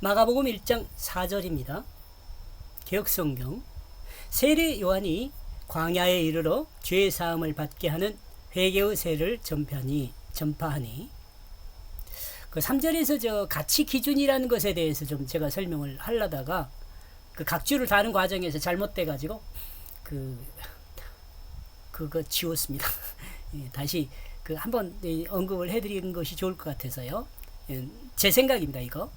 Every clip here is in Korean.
마가복음 1장 4절입니다. 개역성경. 세례 요한이 광야에 이르러 죄 사함을 받게 하는 회개의 세를 전파하니 그 3절에서 저 가치 기준이라는 것에 대해서 좀 제가 설명을 하려다가 그 각주를 다는 과정에서 잘못돼 가지고 그거 지웠습니다. 다시 그 한번 언급을 해드리는 것이 좋을 것 같아서요. 제 생각입니다. 이거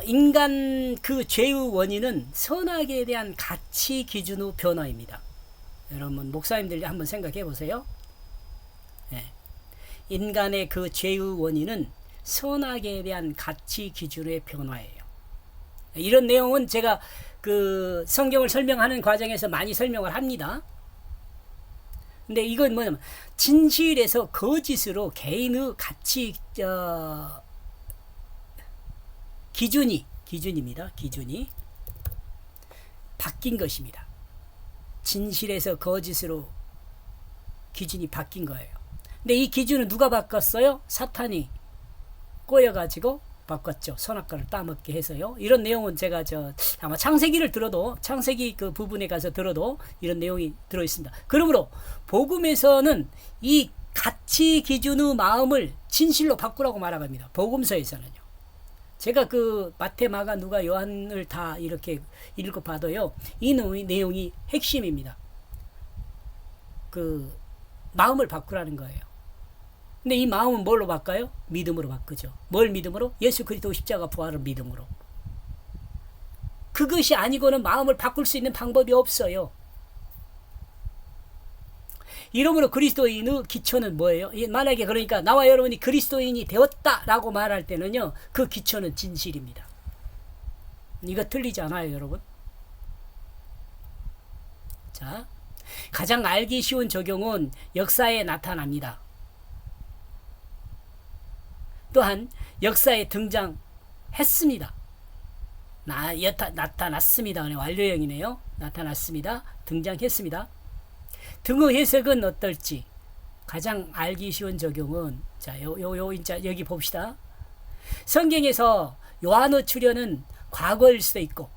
인간 그 죄의 원인은 선악에 대한 가치 기준의 변화입니다. 여러분 목사님들 한번 생각해 보세요. 인간의 그 죄의 원인은 선악에 대한 가치 기준의 변화예요. 이런 내용은 제가 그 성경을 설명하는 과정에서 많이 설명을 합니다. 근데 이건 뭐냐면 진실에서 거짓으로 개인의 가치 기준입니다. 기준이 바뀐 것입니다. 진실에서 거짓으로 기준이 바뀐 거예요. 근데 이 기준은 누가 바꿨어요? 사탄이 꼬여가지고 바꿨죠. 선악과를 따먹게 해서요. 이런 내용은 제가 아마 창세기를 들어도 창세기 그 부분에 가서 들어도 이런 내용이 들어 있습니다. 그러므로 복음에서는 이 가치 기준의 마음을 진실로 바꾸라고 말합니다. 복음서에서는요. 제가 그 마태, 마가, 누가, 요한을 다 이렇게 읽어봐도요. 이 내용이 핵심입니다. 그 마음을 바꾸라는 거예요. 근데 이 마음은 뭘로 바꿔요? 믿음으로 바꾸죠. 뭘 믿음으로? 예수 그리스도 십자가 부활을 믿음으로. 그것이 아니고는 마음을 바꿀 수 있는 방법이 없어요. 이러므로 그리스도인의 기초는 뭐예요? 만약에 그러니까 나와 여러분이 그리스도인이 되었다라고 말할 때는요. 그 기초는 진실입니다. 이거 틀리지 않아요, 여러분? 자, 가장 알기 쉬운 적용은 역사에 나타납니다. 또한 역사에 등장했습니다. 나타났습니다. 완료형이네요. 나타났습니다. 등장했습니다. 등의 해석은 어떨지 가장 알기 쉬운 적용은 여기 봅시다. 성경에서 요한의 출현은 과거일 수도 있고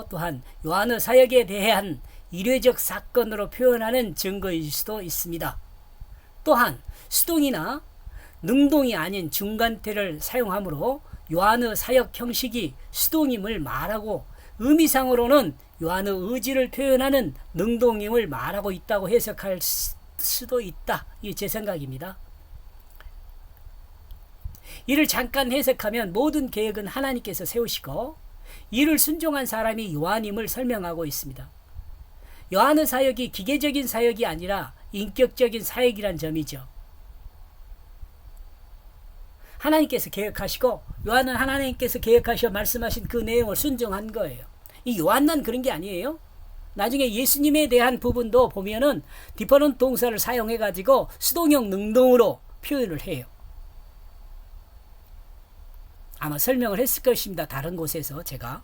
또한 요한의 사역에 대한 이례적 사건으로 표현하는 증거일 수도 있습니다. 또한 수동이나 능동이 아닌 중간태를 사용하므로 요한의 사역 형식이 수동임을 말하고 의미상으로는 요한의 의지를 표현하는 능동임을 말하고 있다고 해석할 수도 있다. 이게 제 생각입니다. 이를 잠깐 해석하면 모든 계획은 하나님께서 세우시고 이를 순종한 사람이 요한임을 설명하고 있습니다. 요한의 사역이 기계적인 사역이 아니라 인격적인 사역이란 점이죠. 하나님께서 계획하시고 요한은 하나님께서 계획하셔 말씀하신 그 내용을 순종한 거예요. 이 요한만 그런 게 아니에요. 나중에 예수님에 대한 부분도 보면은 디퍼런트 동사를 사용해 가지고 수동형 능동으로 표현을 해요. 아마 설명을 했을 것입니다. 다른 곳에서 제가.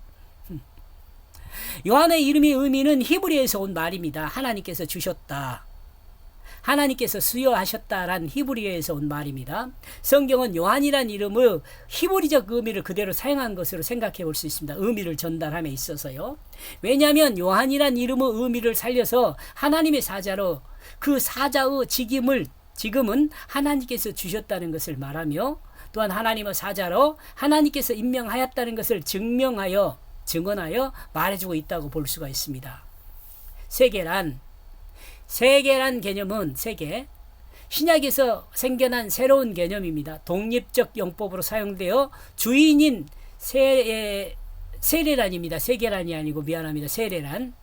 요한의 이름의 의미는 히브리에서 온 말입니다. 하나님께서 주셨다. 하나님께서 수여하셨다란 히브리어에서 온 말입니다. 성경은 요한이란 이름의 히브리적 의미를 그대로 사용한 것으로 생각해 볼 수 있습니다. 의미를 전달함에 있어서요. 왜냐하면 요한이란 이름의 의미를 살려서 하나님의 사자로 그 사자의 지금은 하나님께서 주셨다는 것을 말하며 또한 하나님의 사자로 하나님께서 임명하였다는 것을 증언하여 말해주고 있다고 볼 수가 있습니다. 세계란 개념은 신약에서 생겨난 새로운 개념입니다. 독립적 용법으로 사용되어 주인인 세례란입니다. 세계란이 아니고 미안합니다. 세례란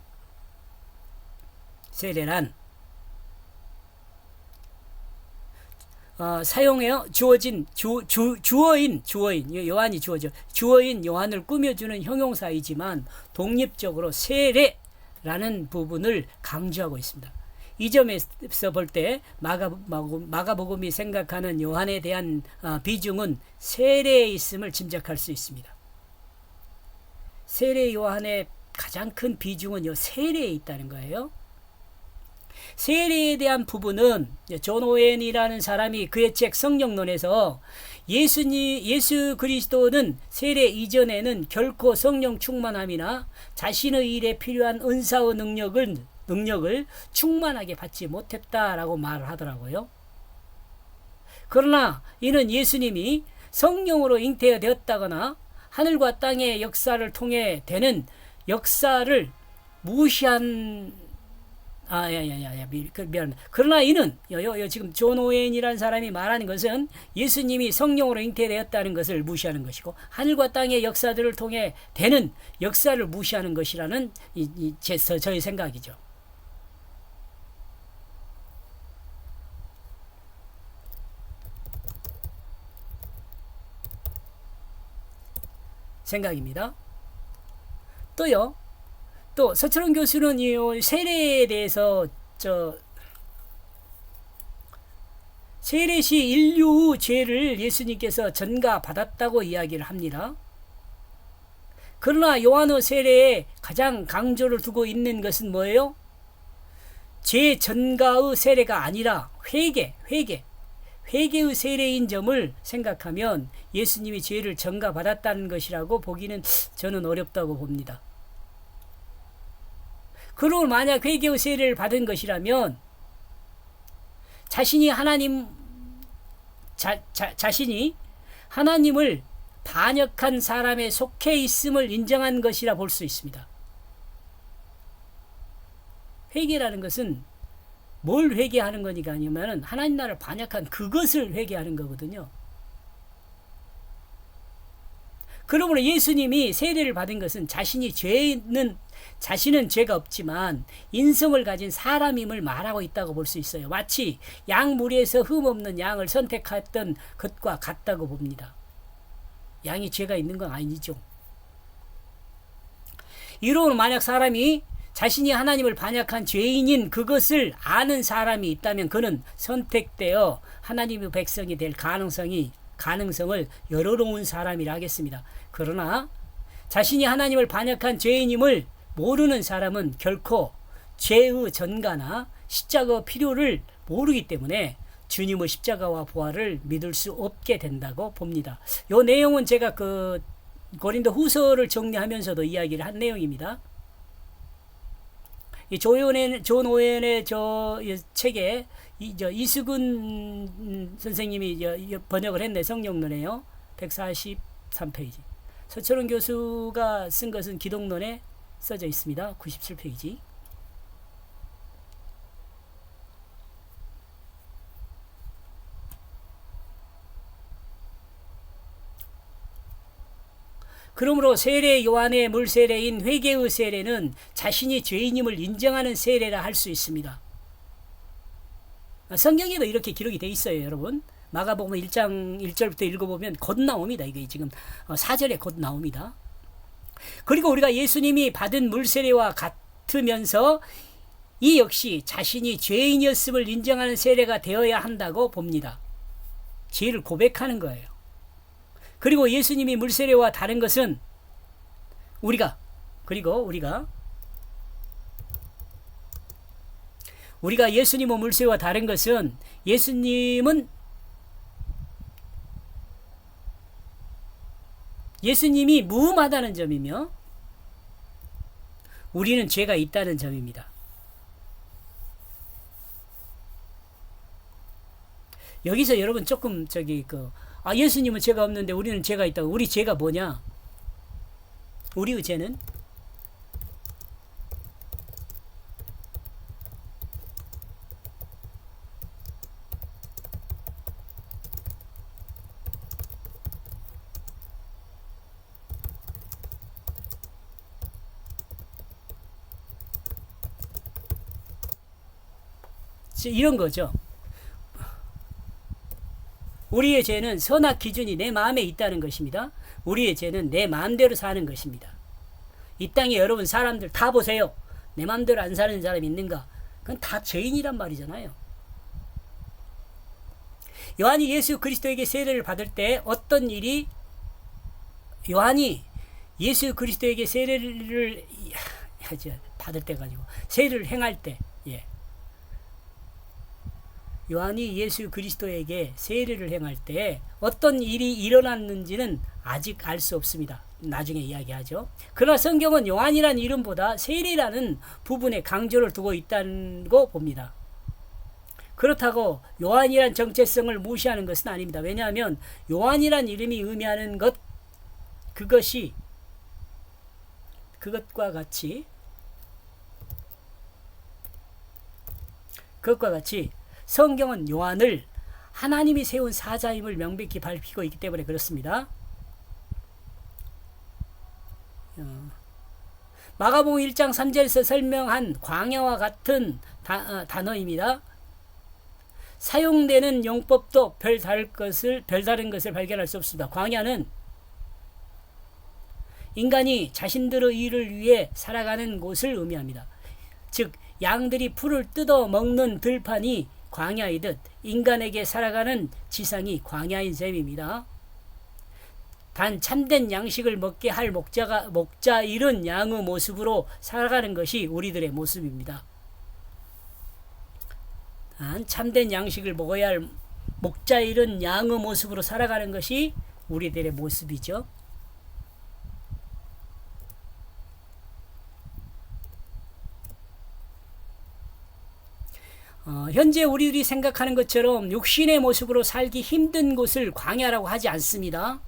사용해요. 주어진 주어인 요한이 주어져 주어인 요한을 꾸며주는 형용사이지만 독립적으로 세례라는 부분을 강조하고 있습니다. 이 점에서 볼 때 마가복음이 생각하는 요한에 대한 비중은 세례에 있음을 짐작할 수 있습니다. 세례 요한의 가장 큰 비중은 요 세례에 있다는 거예요. 세례에 대한 부분은 존 오웬이라는 사람이 그의 책 성령론에서 예수 그리스도는 세례 이전에는 결코 성령 충만함이나 자신의 일에 필요한 은사의 능력을 충만하게 받지 못했다라고 말을 하더라고요. 그러나 이는 예수님이 성령으로 잉태되었다거나 하늘과 땅의 역사를 통해 되는 역사를 무시한 미안합니다. 그러나 이는 지금 존 오웬이라는 사람이 말하는 것은 예수님이 성령으로 잉태되었다는 것을 무시하는 것이고 하늘과 땅의 역사들을 통해 되는 역사를 무시하는 것이라는 저의 생각이죠. 생각입니다. 또 서철원 교수는 이 세례에 대해서 세례 시 인류 죄를 예수님께서 전가받았다고 이야기를 합니다. 그러나 요한의 세례에 가장 강조를 두고 있는 것은 뭐예요? 죄 전가의 세례가 아니라 회개의 세례인 점을 생각하면 예수님이 죄를 전가받았다는 것이라고 보기는 저는 어렵다고 봅니다. 그러고 만약 회개의 세례를 받은 것이라면 자신이 하나님을 반역한 사람에 속해 있음을 인정한 것이라 볼 수 있습니다. 회개라는 것은 뭘 회개하는 거니까 아니면 하나님 나라를 반역한 그것을 회개하는 거거든요. 그러므로 예수님이 세례를 받은 것은 자신은 죄가 없지만 인성을 가진 사람임을 말하고 있다고 볼 수 있어요. 마치 양무리에서 흠없는 양을 선택했던 것과 같다고 봅니다. 양이 죄가 있는 건 아니죠. 이로는 만약 사람이 자신이 하나님을 반역한 죄인인 그것을 아는 사람이 있다면 그는 선택되어 하나님의 백성이 될 가능성을 열어놓은 사람이라 하겠습니다. 그러나 자신이 하나님을 반역한 죄인임을 모르는 사람은 결코 죄의 전가나 십자가의 필요를 모르기 때문에 주님의 십자가와 부활을 믿을 수 없게 된다고 봅니다. 이 내용은 제가 고린도 후서를 정리하면서도 이야기를 한 내용입니다. 존 오웬의 책에 이수근 선생님이 번역을 했네. 성령론에요. 143페이지. 서철원 교수가 쓴 것은 기독론에 써져 있습니다. 97페이지. 그러므로 세례 요한의 물세례인 회개의 세례는 자신이 죄인임을 인정하는 세례라 할 수 있습니다. 성경에도 이렇게 기록이 돼 있어요, 여러분. 마가복음 1장 1절부터 읽어보면 곧 나옵니다. 이게 지금 4절에 곧 나옵니다. 그리고 우리가 예수님이 받은 물세례와 같으면서 이 역시 자신이 죄인이었음을 인정하는 세례가 되어야 한다고 봅니다. 죄를 고백하는 거예요. 그리고 예수님이 물세례와 다른 것은 우리가 예수님의 물세례와 다른 것은 예수님이 무음하다는 점이며 우리는 죄가 있다는 점입니다. 여기서 여러분 조금 예수님은 죄가 없는데 우리는 죄가 있다고. 우리 죄가 뭐냐? 우리의 죄는 이런 거죠. 우리의 죄는 선악 기준이 내 마음에 있다는 것입니다. 우리의 죄는 내 마음대로 사는 것입니다. 이 땅에 여러분 사람들 다 보세요. 내 마음대로 안 사는 사람이 있는가? 그건 다 죄인이란 말이잖아요. 요한이 예수 그리스도에게 세례를 받을 때 어떤 일이 요한이 예수 그리스도에게 세례를 받을 때 가지고 세례를 행할 때 요한이 예수 그리스도에게 세례를 행할 때 어떤 일이 일어났는지는 아직 알 수 없습니다. 나중에 이야기하죠. 그러나 성경은 요한이라는 이름보다 세례라는 부분에 강조를 두고 있다고 봅니다. 그렇다고 요한이란 정체성을 무시하는 것은 아닙니다. 왜냐하면 요한이란 이름이 의미하는 것, 그것과 같이 성경은 요한을 하나님이 세운 사자임을 명백히 밝히고 있기 때문에 그렇습니다. 마가복음 1장 3절에서 설명한 광야와 같은 단어입니다. 사용되는 용법도 별다른 것을 발견할 수 없습니다. 광야는 인간이 자신들의 일을 위해 살아가는 곳을 의미합니다. 즉 양들이 풀을 뜯어 먹는 들판이 광야이듯 인간에게 살아가는 지상이 광야인 셈입니다. 단 참된 양식을 먹게 할 목자 잃은 양의 모습으로 살아가는 것이 우리들의 모습입니다. 단 참된 양식을 먹어야 할 목자 잃은 양의 모습으로 살아가는 것이 우리들의 모습이죠. 현재 우리들이 생각하는 것처럼 육신의 모습으로 살기 힘든 곳을 광야라고 하지 않습니다.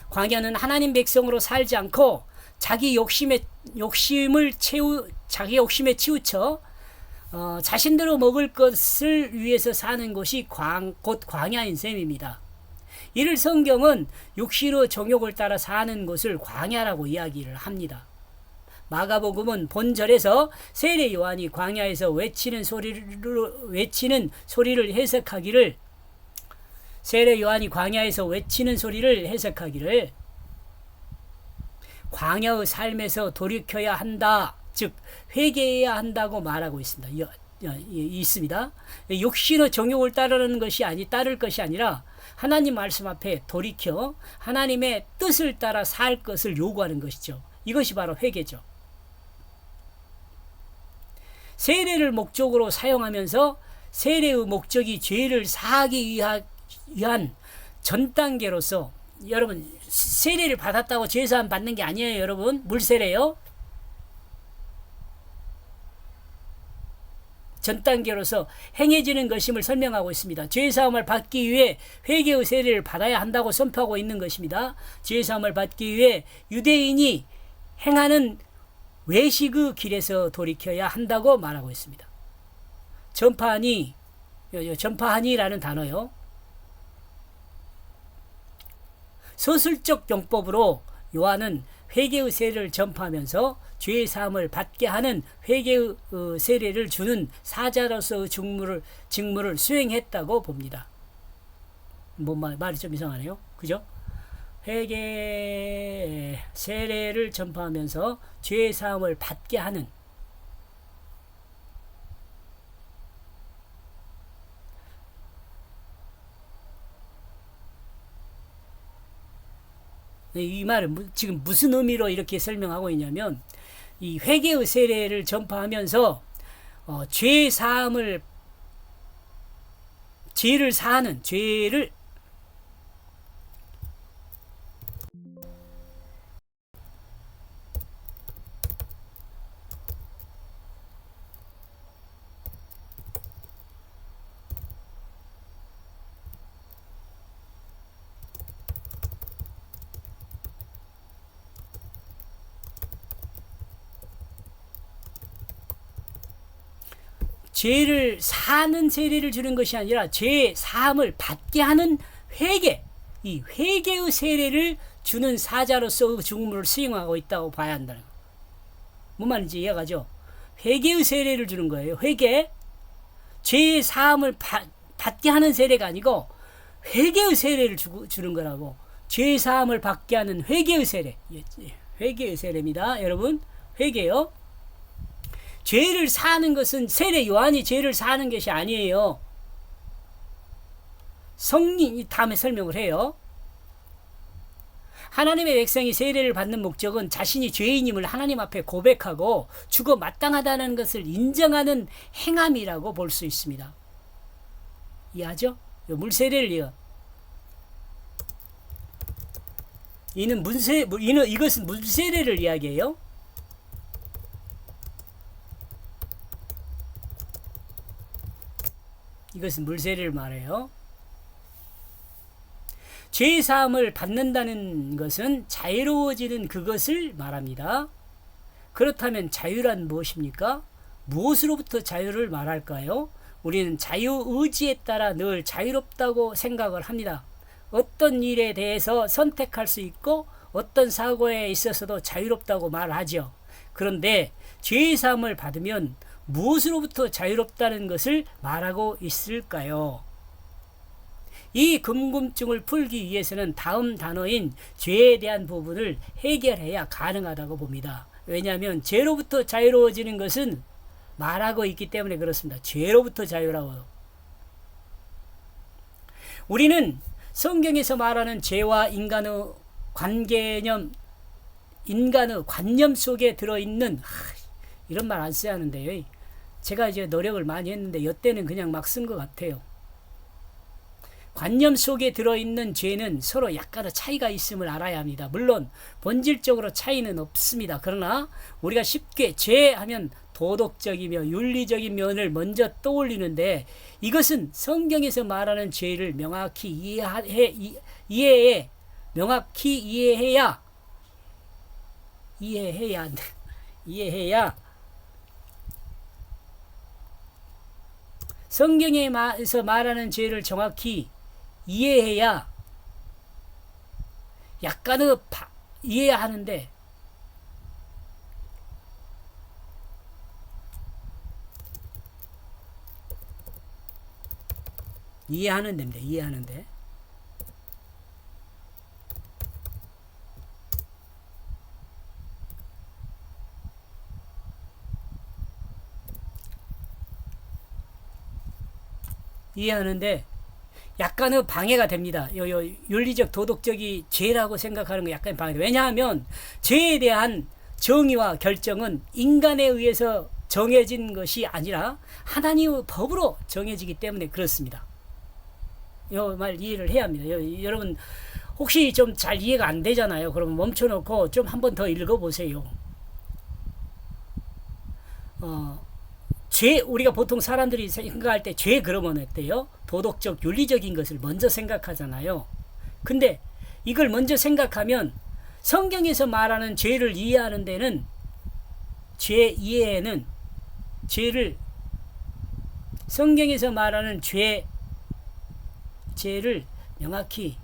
광야는 하나님 백성으로 살지 않고 자기 욕심에 치우쳐 자신들로 먹을 것을 위해서 사는 곳이 곧 광야인 셈입니다. 이를 성경은 육신의 정욕을 따라 사는 곳을 광야라고 이야기를 합니다. 마가복음은 본절에서 세례 요한이 광야에서 외치는 소리를 해석하기를 세례 요한이 광야에서 외치는 소리를 해석하기를 광야의 삶에서 돌이켜야 한다, 즉 회개해야 한다고 말하고 있습니다. 육신의 정욕을 따르는 것이 따를 것이 아니라 하나님 말씀 앞에 돌이켜 하나님의 뜻을 따라 살 것을 요구하는 것이죠. 이것이 바로 회개죠. 세례를 목적으로 사용하면서 세례의 목적이 죄를 사하기 위한 전 단계로서, 여러분 세례를 받았다고 죄사함 받는 게 아니에요. 여러분 물세례요. 전 단계로서 행해지는 것임을 설명하고 있습니다. 죄사함을 받기 위해 회개의 세례를 받아야 한다고 선포하고 있는 것입니다. 죄사함을 받기 위해 유대인이 행하는 외식의 길에서 돌이켜야 한다고 말하고 있습니다. 전파하니라는 단어요. 서술적 용법으로 요한은 회개의 세례를 전파하면서 죄의 사함을 받게 하는 회개의 세례를 주는 사자로서의 직무를 수행했다고 봅니다. 말이 좀 이상하네요. 그죠? 회개 세례를 전파하면서 죄의 사함을 받게 하는, 이 말은 지금 무슨 의미로 이렇게 설명하고 있냐면, 이 회개의 세례를 전파하면서 죄의 사함을, 죄를 죄를 사는 세례를 주는 것이 아니라 죄의 사함을 받게 하는 회개, 이 회개의 세례를 주는 사자로서 직무를 수행하고 있다고 봐야 한다는 거예요. 뭔 말인지 이해가죠? 회개의 세례를 주는 거예요. 회개, 죄의 사함을 받게 하는 세례가 아니고 회개의 세례를 주는 거라고. 죄의 사함을 받게 하는 회개의 세례, 회개의 세례입니다. 여러분, 회개요. 죄를 사는 것은 세례 요한이 죄를 사는 것이 아니에요. 성령이 다음에 설명을 해요. 하나님의 백성이 세례를 받는 목적은 자신이 죄인임을 하나님 앞에 고백하고 죽어 마땅하다는 것을 인정하는 행함이라고 볼 수 있습니다. 이해하죠? 물세례를 이어. 이것은 물세례를 이야기해요. 이것은 물세례를 말해요. 죄사함을 받는다는 것은 자유로워지는 그것을 말합니다. 그렇다면 자유란 무엇입니까? 무엇으로부터 자유를 말할까요? 우리는 자유의지에 따라 늘 자유롭다고 생각을 합니다. 어떤 일에 대해서 선택할 수 있고 어떤 사고에 있어서도 자유롭다고 말하죠. 그런데 죄사함을 받으면 무엇으로부터 자유롭다는 것을 말하고 있을까요? 이 궁금증을 풀기 위해서는 다음 단어인 죄에 대한 부분을 해결해야 가능하다고 봅니다. 왜냐하면 죄로부터 자유로워지는 것은 말하고 있기 때문에 그렇습니다. 죄로부터 자유라고요. 우리는 성경에서 말하는 죄와 인간의 관념 속에 들어있는 이런 말 안 써야 하는데요. 제가 이제 노력을 많이 했는데 이때는 그냥 막 쓴 것 같아요. 관념 속에 들어있는 죄는 서로 약간의 차이가 있음을 알아야 합니다. 물론 본질적으로 차이는 없습니다. 그러나 우리가 쉽게 죄하면 도덕적이며 윤리적인 면을 먼저 떠올리는데 이것은 성경에서 말하는 죄를 명확히 이해해야 성경에서 말하는 죄를 정확히 이해해야 약간의 이해해야 하는데 이해하는 데입니다. 이해하는데 약간의 방해가 됩니다. 윤리적 도덕적이 죄라고 생각하는 거 약간 방해. 왜냐하면 죄에 대한 정의와 결정은 인간에 의해서 정해진 것이 아니라 하나님의 법으로 정해지기 때문에 그렇습니다. 이 말 이해를 해야 합니다. 여러분 혹시 좀 잘 이해가 안 되잖아요. 그러면 멈춰놓고 좀 한 번 더 읽어보세요. 죄, 우리가 보통 사람들이 생각할 때 죄 그러면 어때요? 도덕적, 윤리적인 것을 먼저 생각하잖아요. 근데 이걸 먼저 생각하면 성경에서 말하는 죄를 이해하는 데는 죄 이해에는 성경에서 말하는 죄를 명확히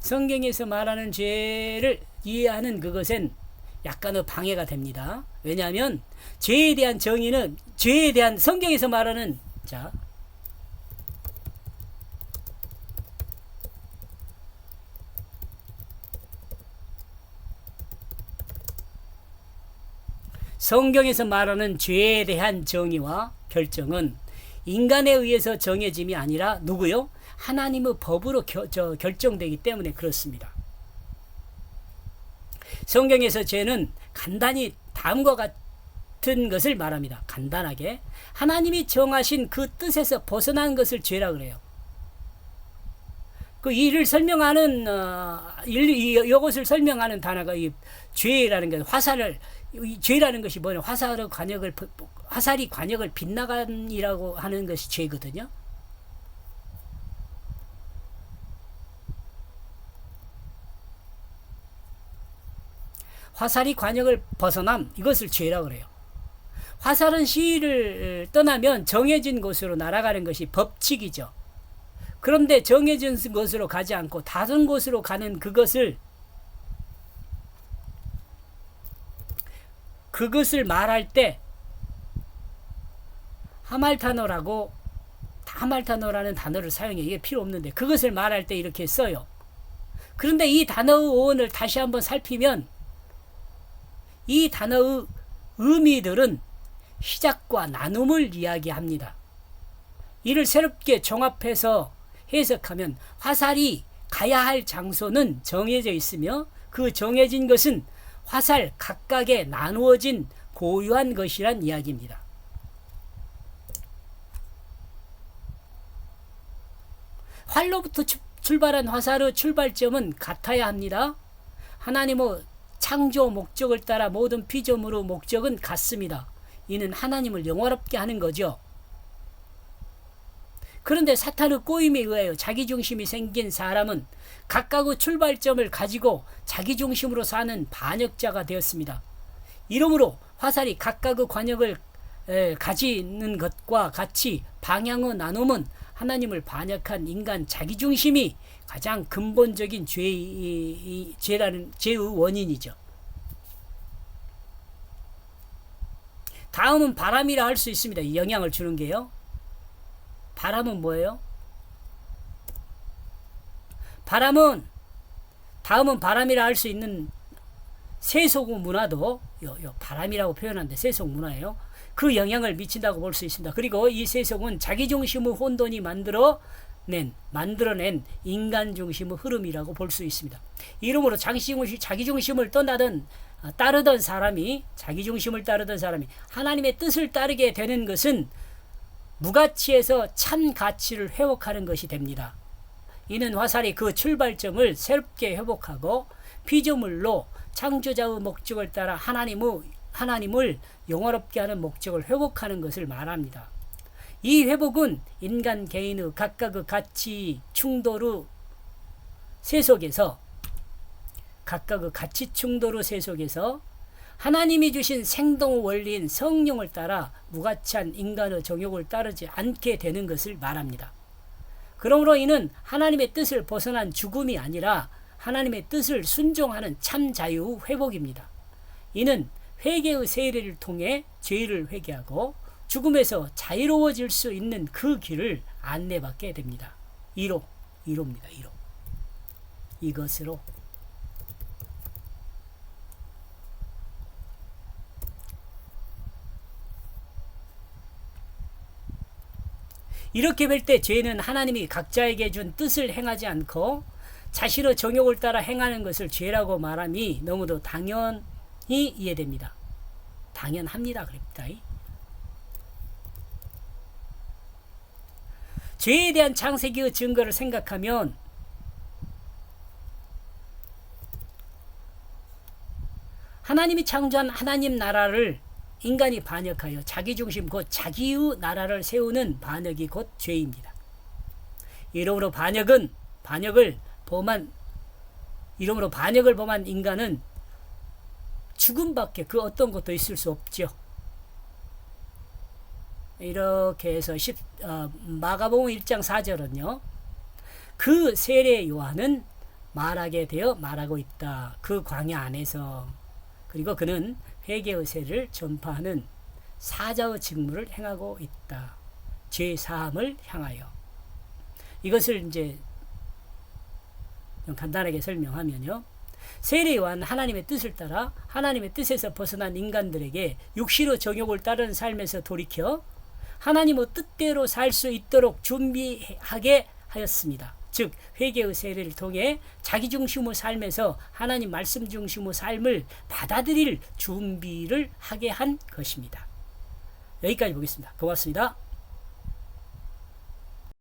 성경에서 말하는 죄를 이해하는 그것은 약간의 방해가 됩니다. 왜냐하면 죄에 대한 정의는 성경에서 말하는 성경에서 말하는 죄에 대한 정의와 결정은 인간에 의해서 정해짐이 아니라 누구요? 하나님의 법으로 결정되기 때문에 그렇습니다. 성경에서 죄는 간단히 다음과 같은 것을 말합니다. 간단하게 하나님이 정하신 그 뜻에서 벗어난 것을 죄라 그래요. 그 이를 설명하는 이것을 설명하는 단어가 이 죄라는 게 죄라는 것이 뭐냐? 화살이 관역을 빗나간이라고 하는 것이 죄거든요. 화살이 관역을 벗어남 이것을 죄라고 그래요. 화살은 시를 떠나면 정해진 곳으로 날아가는 것이 법칙이죠. 그런데 정해진 곳으로 가지 않고 다른 곳으로 가는 그것을 말할 때 하말타노라는 단어를 사용해. 이게 필요 없는데 그것을 말할 때 이렇게 써요. 그런데 이 단어의 어원을 다시 한번 살피면 이 단어의 의미들은 시작과 나눔을 이야기합니다. 이를 새롭게 종합해서 해석하면 화살이 가야 할 장소는 정해져 있으며 그 정해진 것은 화살 각각에 나누어진 고유한 것이란 이야기입니다. 활로부터 출발한 화살의 출발점은 같아야 합니다. 하나님의 창조 목적을 따라 모든 피조물의 목적은 같습니다. 이는 하나님을 영화롭게 하는 거죠. 그런데 사탄의 꼬임에 의하여 자기중심이 생긴 사람은 각각의 출발점을 가지고 자기중심으로 사는 반역자가 되었습니다. 이러므로 화살이 각각의 관역을 가지는 것과 같이 방향의 나눔은 하나님을 반역한 인간 자기중심이 가장 근본적인 죄의 원인이죠. 다음은 바람이라 할 수 있습니다. 영향을 주는 게요. 바람은 뭐예요? 다음은 바람이라 할 수 있는 세속 문화도 바람이라고 표현하는데 세속 문화예요. 그 영향을 미친다고 볼 수 있습니다. 그리고 이 세속은 자기중심의 혼돈이 만들어낸 인간 중심의 흐름이라고 볼 수 있습니다. 이러므로 자기중심을 따르던 사람이 하나님의 뜻을 따르게 되는 것은 무가치에서 참 가치를 회복하는 것이 됩니다. 이는 화살이 그 출발점을 새롭게 회복하고 피조물로 창조자의 목적을 따라 하나님을 영화롭게 하는 목적을 회복하는 것을 말합니다. 이 회복은 인간 개인의 각각의 가치 충돌의 세속에서 하나님이 주신 생동의 원리인 성령을 따라 무가치한 인간의 정욕을 따르지 않게 되는 것을 말합니다. 그러므로 이는 하나님의 뜻을 벗어난 죽음이 아니라 하나님의 뜻을 순종하는 참 자유의 회복입니다. 이는 회개의 세례를 통해 죄를 회개하고 죽음에서 자유로워질 수 있는 그 길을 안내받게 됩니다. 1호입니다. 1호. 이것으로 이렇게 볼 때 죄는 하나님이 각자에게 준 뜻을 행하지 않고 자신의 정욕을 따라 행하는 것을 죄라고 말함이 너무도 당연히 이해됩니다. 당연합니다. 그럽니다. 죄에 대한 창세기의 증거를 생각하면 하나님이 창조한 하나님 나라를 인간이 반역하여 자기중심 곧 자기의 나라를 세우는 반역이 곧 죄입니다. 이러므로 반역을 범한 인간은 죽음밖에 그 어떤 것도 있을 수 없죠. 이렇게 해서 마가복음 1장 4절은요. 그 세례 요한은 말하고 있다. 그 광야 안에서. 그리고 그는 회개의 세를 전파하는 사자의 직무를 행하고 있다. 죄 사함을 향하여. 이것을 이제 좀 간단하게 설명하면요. 세례 요한 하나님의 뜻을 따라 하나님의 뜻에서 벗어난 인간들에게 육신의 정욕을 따르는 삶에서 돌이켜 하나님의 뜻대로 살 수 있도록 준비하게 하였습니다. 즉 회개의 세례를 통해 자기중심의 삶에서 하나님 말씀 중심의 삶을 받아들일 준비를 하게 한 것입니다. 여기까지 보겠습니다. 고맙습니다.